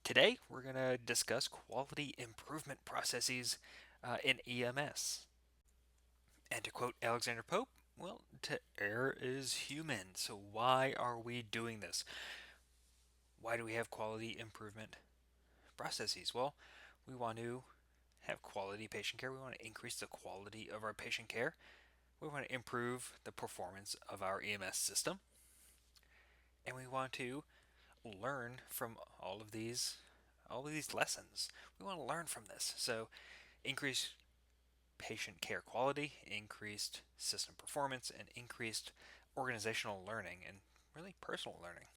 Today, we're going to discuss quality improvement processes in EMS. And to quote Alexander Pope, well, to err is human. So, why are we doing this? Why do we have quality improvement processes? Well, we want to have quality patient care. We want to increase the quality of our patient care. We want to improve the performance of our EMS system. And we want to learn from all of these lessons. We want to learn from this. So, increase patient care quality, increased system performance, and increased organizational learning and really personal learning.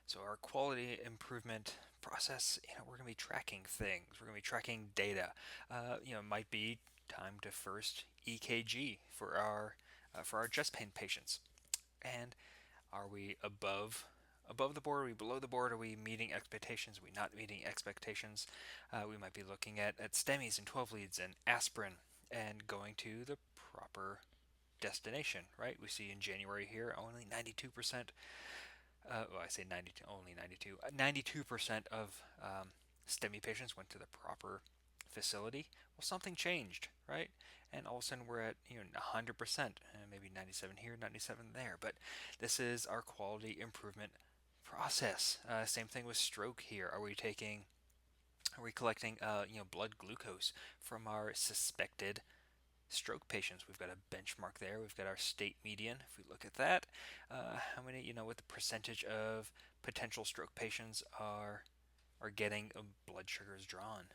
So our quality improvement process, we're going to be tracking things. We're going to be tracking data. It might be time to first EKG for our chest pain patients. And are we above the board? Are we below the board? Are we meeting expectations? Are we not meeting expectations? We might be looking at STEMIs and 12 leads and aspirin and going to the proper destination, right? We see in January here only 92%, well, I say 92, only 92, 92% of STEMI patients went to the proper facility. Well, something changed, right? And all of a sudden we're at 100%, maybe 97 here, 97 there. But this is our quality improvement process. Same thing with stroke here. Are we collecting blood glucose from our suspected stroke patients? We've got a benchmark there. We've got our state median. If we look at that, how many, what the percentage of potential stroke patients are getting blood sugars drawn.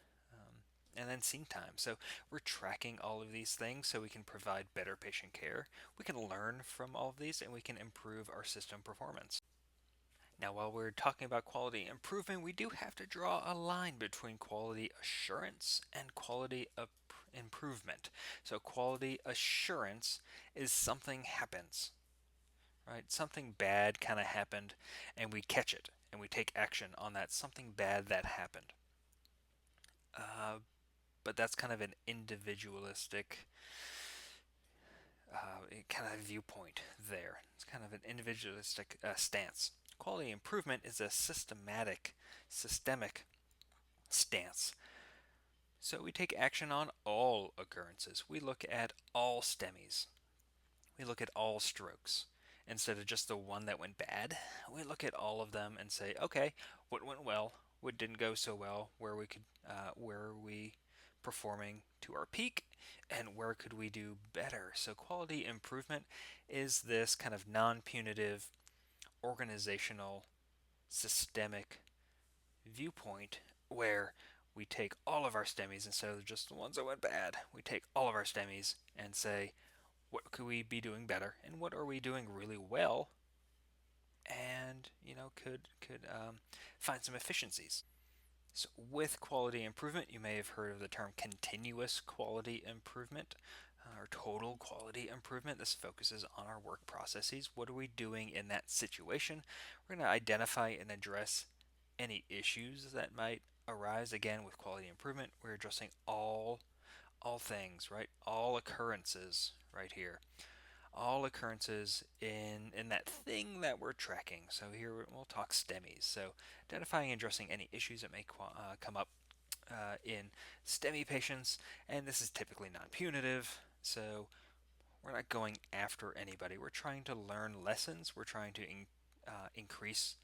And then scene time. So we're tracking all of these things so we can provide better patient care. We can learn from all of these and we can improve our system performance. Now, while we're talking about quality improvement, we do have to draw a line between quality assurance and quality improvement. So, quality assurance is something happens, right? Something bad kind of happened, and we catch it and we take action on that something bad that happened. But that's kind of an individualistic kind of viewpoint there. It's kind of an individualistic stance. Quality improvement is a systemic stance. So we take action on all occurrences. We look at all STEMIs. We look at all strokes. Instead of just the one that went bad, we look at all of them and say, okay, what went well, what didn't go so well, where are we performing to our peak, and where could we do better? So quality improvement is this kind of non-punitive, organizational, systemic viewpoint where we take all of our STEMIs instead of just the ones that went bad. We take all of our STEMIs and say, what could we be doing better, and what are we doing really well, and could find some efficiencies. So with quality improvement, you may have heard of the term continuous quality improvement or total quality improvement. This focuses on our work processes. What are we doing in that situation? We're going to identify and address any issues that might arise. Again, with quality improvement, we're addressing all things, right? All occurrences right here. All occurrences in that thing that we're tracking. So here we'll talk STEMIs. So identifying and addressing any issues that may come up in STEMI patients, and this is typically non-punitive. So we're not going after anybody. We're trying to learn lessons. We're trying to increase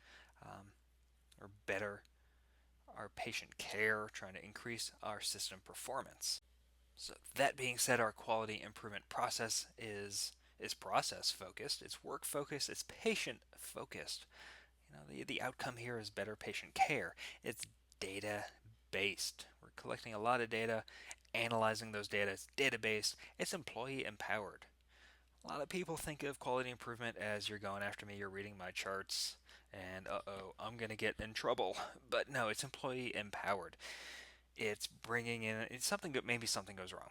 or better our patient care, trying to increase our system performance. So that being said, our quality improvement process is process focused, it's work focused, it's patient focused. The outcome here is better patient care. It's data based. We're collecting a lot of data, analyzing those data. It's data based. It's employee empowered. A lot of people think of quality improvement as you're going after me, you're reading my charts, and I'm going to get in trouble. But no, it's employee empowered. It's bringing in, it's something that maybe something goes wrong.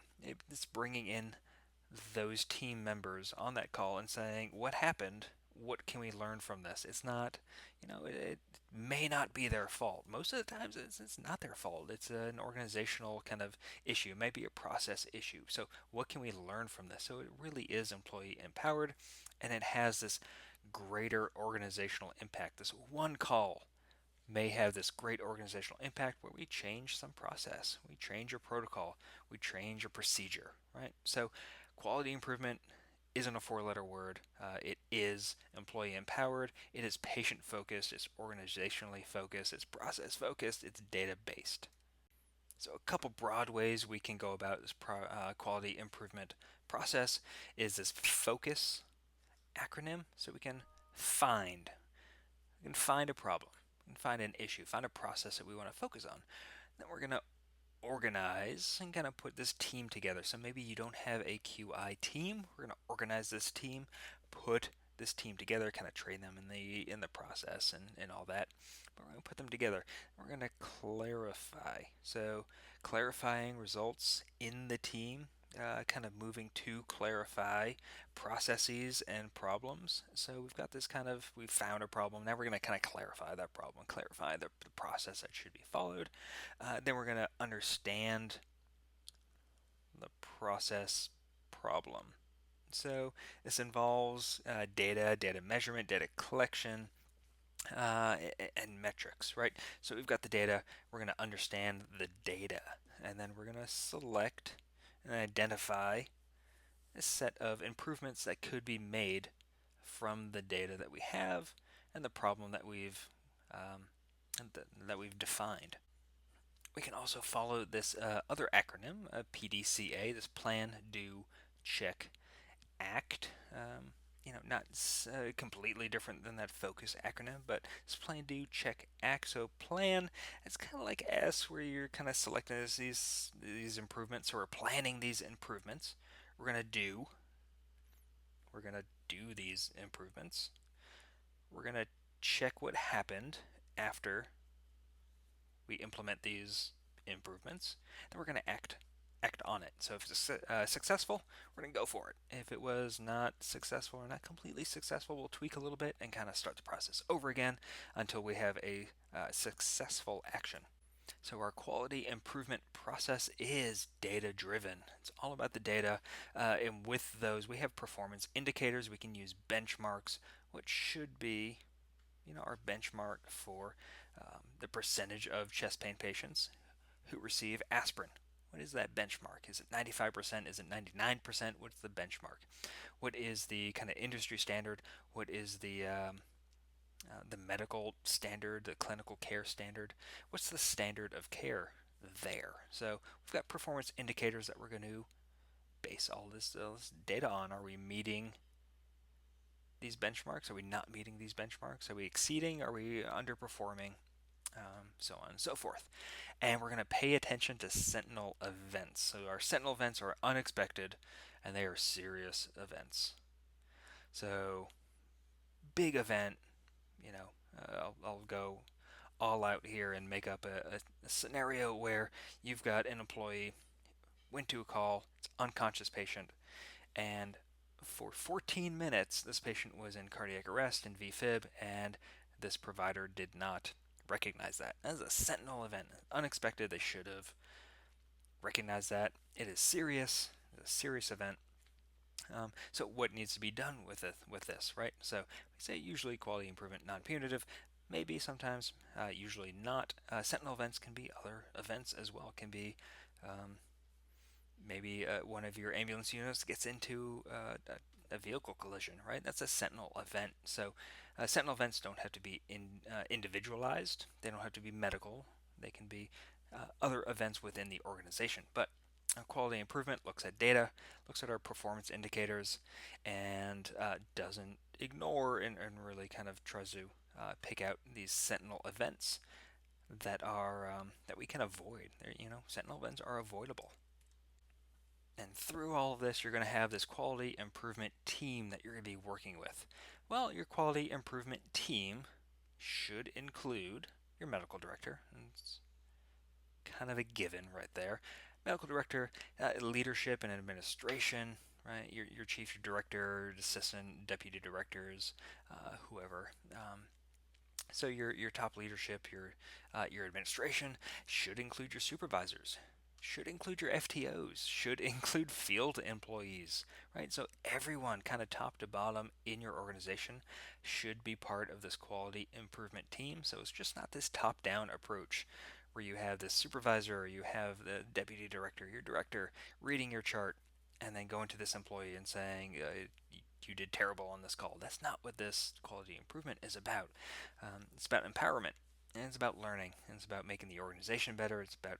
It's bringing in those team members on that call and saying, what happened? What can we learn from this? It's not, it may not be their fault. Most of the times it's not their fault. It's an organizational kind of issue. It might be a process issue. So what can we learn from this? So it really is employee empowered, and it has this greater organizational impact. This one call may have this great organizational impact where we change some process, we change a protocol, we change a procedure, right? So quality improvement isn't a four-letter word. It is employee empowered, it is patient focused, it's organizationally focused, it's process focused, it's data based. So a couple broad ways we can go about this quality improvement process is this focus acronym. So we can find a problem, we can find an issue, find a process that we want to focus on. Then we're going to organize and kind of put this team together. So maybe you don't have a QI team. We're going to organize this team, put this team together, kind of train them in the process and all that. But we're going to put them together. We're going to clarify. So clarifying results in the team, kind of moving to clarify processes and problems. So we've got this we've found a problem. Now we're going to kind of clarify that problem, clarify the process that should be followed. Then we're going to understand the process problem. So this involves data measurement, data collection, and metrics, right? So we've got the data, we're going to understand the data, and then we're going to select and identify a set of improvements that could be made from the data that we have and the problem that we've defined. We can also follow this other acronym, PDCA, this plan, do, check, act. Not completely different than that focus acronym, but it's plan, do, check, act. So plan, it's kind of like S, where you're kind of selecting these improvements. So we're planning these improvements. We're gonna do. We're gonna do these improvements. We're gonna check what happened after we implement these improvements. Then we're gonna act on it. So if it's successful, we're going to go for it. If it was not successful or not completely successful, we'll tweak a little bit and kind of start the process over again until we have a successful action. So our quality improvement process is data driven. It's all about the data. And with those, we have performance indicators. We can use benchmarks, which should be our benchmark for the percentage of chest pain patients who receive aspirin. What is that benchmark? Is it 95%? Is it 99%? What's the benchmark? What is the kind of industry standard? What is the medical standard, the clinical care standard? What's the standard of care there? So we've got performance indicators that we're going to base all this data on. Are we meeting these benchmarks? Are we not meeting these benchmarks? Are we exceeding? Are we underperforming? So on and so forth. And we're going to pay attention to sentinel events. So our sentinel events are unexpected and they are serious events. So big event, I'll go all out here and make up a scenario where you've got an employee went to a call, it's unconscious patient, and for 14 minutes this patient was in cardiac arrest in VFib, and this provider did not recognize that as a sentinel event. Unexpected, they should have recognized that. It is serious, it's a serious event. So what needs to be done with this, right? So we say usually quality improvement non-punitive, maybe sometimes, usually not. Sentinel events can be other events as well. It can be maybe one of your ambulance units gets into a vehicle collision, right? That's a sentinel event. So sentinel events don't have to be individualized. They don't have to be medical. They can be other events within the organization. But quality improvement looks at data, looks at our performance indicators, and doesn't ignore and really kind of tries to pick out these sentinel events that we can avoid. Sentinel events are avoidable. And through all of this, you're going to have this quality improvement team that you're going to be working with. Well, your quality improvement team should include your medical director. It's kind of a given right there. Medical director, leadership and administration, right? Your chief, your director, assistant, deputy directors, whoever. So your top leadership, your administration should include your supervisors, should include your FTOs, should include field employees, right? So everyone, kind of top to bottom in your organization, should be part of this quality improvement team. So it's just not this top-down approach where you have this supervisor or you have the deputy director, your director, reading your chart and then going to this employee and saying, you did terrible on this call. That's not what this quality improvement is about. It's about empowerment. And it's about learning. And it's about making the organization better. It's about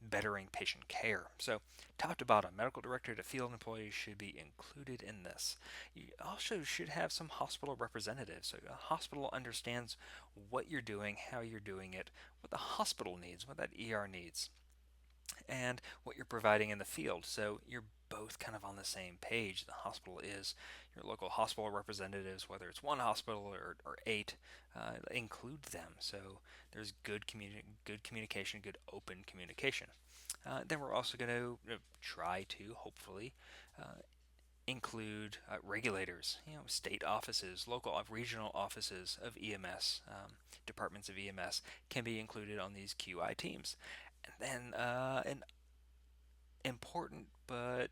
bettering patient care. So, top to bottom, medical director to field employees should be included in this. You also should have some hospital representatives. So, a hospital understands what you're doing, how you're doing it, what the hospital needs, what that ER needs, and what you're providing in the field. So, you're both kind of on the same page. The hospital is your local hospital representatives, whether it's one hospital or eight, include them. So there's good communication, good open communication. Then we're also going to try to hopefully include regulators, state offices, local, regional offices of EMS, departments of EMS can be included on these QI teams. And then an important but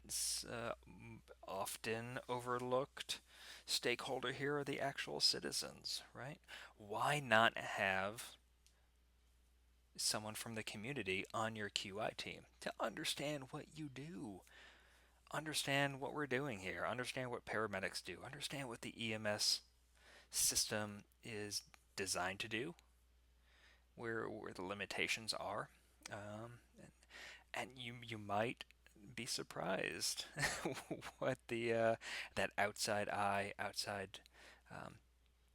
often overlooked stakeholder here are the actual citizens, right? Why not have someone from the community on your QI team to understand what you do, understand what we're doing here, understand what paramedics do, understand what the EMS system is designed to do, where the limitations are, and you might be surprised what the that outside eye, outside um,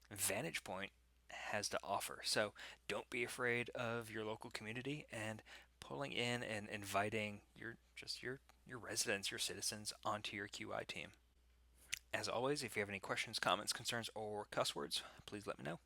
vantage point has to offer. So don't be afraid of your local community and pulling in and inviting your residents, your citizens onto your QI team. As always, if you have any questions, comments, concerns, or cuss words, please let me know.